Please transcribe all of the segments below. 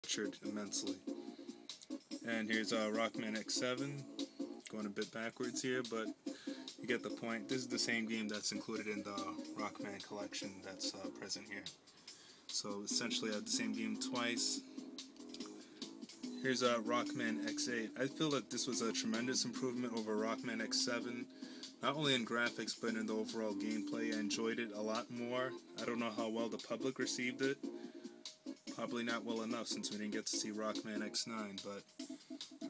butchered immensely. And here's Rockman X7, going a bit backwards here, but you get the point. This is the same game that's included in the Rockman Collection that's present here. So essentially I have the same game twice. Here's Rockman X8. I feel that this was a tremendous improvement over Rockman X7. Not only in graphics, but in the overall gameplay. I enjoyed it a lot more. I don't know how well the public received it. Probably not well enough since we didn't get to see Rockman X9, but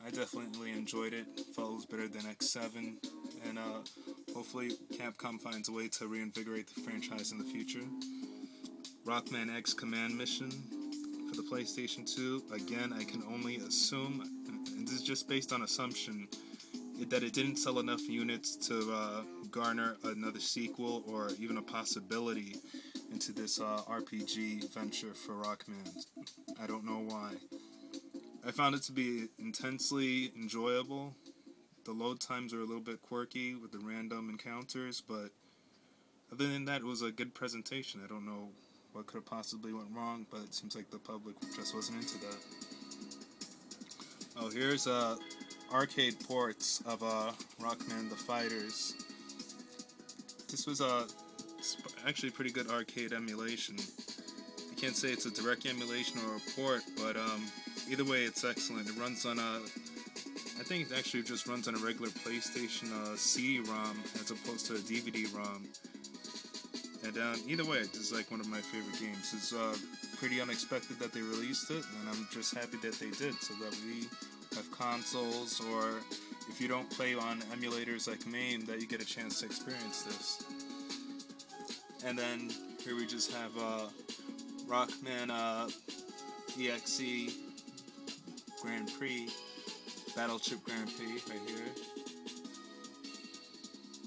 I definitely enjoyed it. Felt it was better than X7, and hopefully Capcom finds a way to reinvigorate the franchise in the future. Rockman X Command Mission for the PlayStation 2. Again, I can only assume, and this is just based on assumption, that it didn't sell enough units to garner another sequel or even a possibility into this RPG venture for Rockman. I don't know why. I found it to be intensely enjoyable. The load times are a little bit quirky with the random encounters, but other than that, it was a good presentation. I don't know what could have possibly went wrong, but it seems like the public just wasn't into that. Oh, here's arcade ports of Rockman the Fighters. This was actually pretty good arcade emulation. You can't say it's a direct emulation or a port, but either way it's excellent. It runs on I think it actually just runs on a regular PlayStation CD-ROM as opposed to a DVD-ROM. And either way, this is like one of my favorite games. It's pretty unexpected that they released it, and I'm just happy that they did, so that we have consoles, or if you don't play on emulators like MAME, that you get a chance to experience this. And then here we just have Rockman EXE Grand Prix, Battle Chip Grand Prix right here.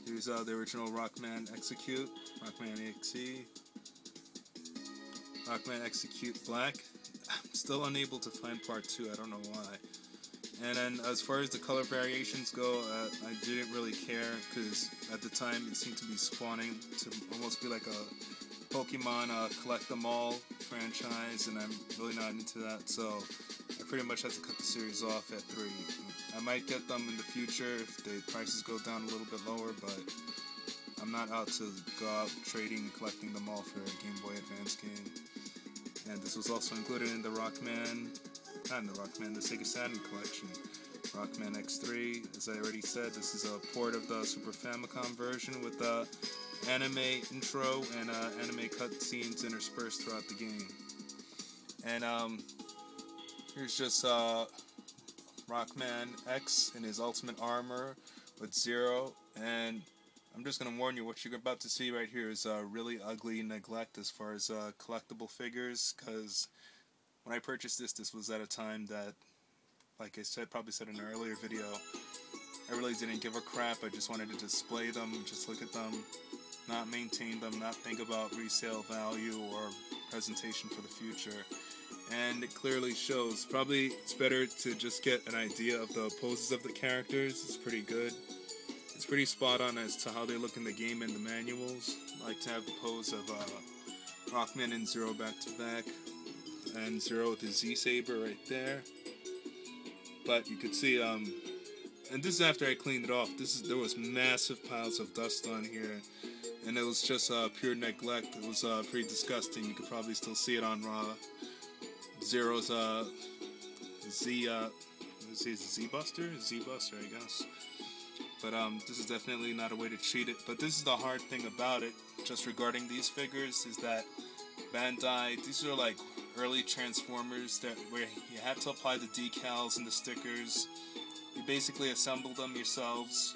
Here's the original Rockman Execute, Rockman EXE, Rockman Execute Black. I'm still unable to find part 2, I don't know why. And then as far as the color variations go, I didn't really care, because at the time it seemed to be spawning to almost be like a Pokemon collect them all franchise, and I'm really not into that, so I pretty much had to cut the series off at 3. I might get them in the future if the prices go down a little bit lower, but I'm not out to go out trading and collecting them all for a Game Boy Advance game. And this was also included in the the Sega Saturn collection. Rockman X3, as I already said, this is a port of the Super Famicom version with the anime intro and anime cutscenes interspersed throughout the game. And here's just Rockman X in his ultimate armor with Zero, and I'm just going to warn you, what you're about to see right here is really ugly neglect as far as collectible figures, because when I purchased this was at a time that, like I said, probably said in an earlier video, I really didn't give a crap. I just wanted to display them, just look at them, not maintain them, not think about resale value or presentation for the future. And it clearly shows. Probably it's better to just get an idea of the poses of the characters. It's pretty good. It's pretty spot on as to how they look in the game and the manuals. I like to have the pose of Rockman and Zero back to back, and Zero with his Z-Saber right there. But you could see, and this is after I cleaned it off. There was massive piles of dust on here, and it was just pure neglect. It was pretty disgusting. You could probably still see it on Zero's Z-Buster, I guess. But this is definitely not a way to treat it. But this is the hard thing about it, just regarding these figures, is that Bandai, these are like early Transformers where you had to apply the decals and the stickers. You basically assemble them yourselves.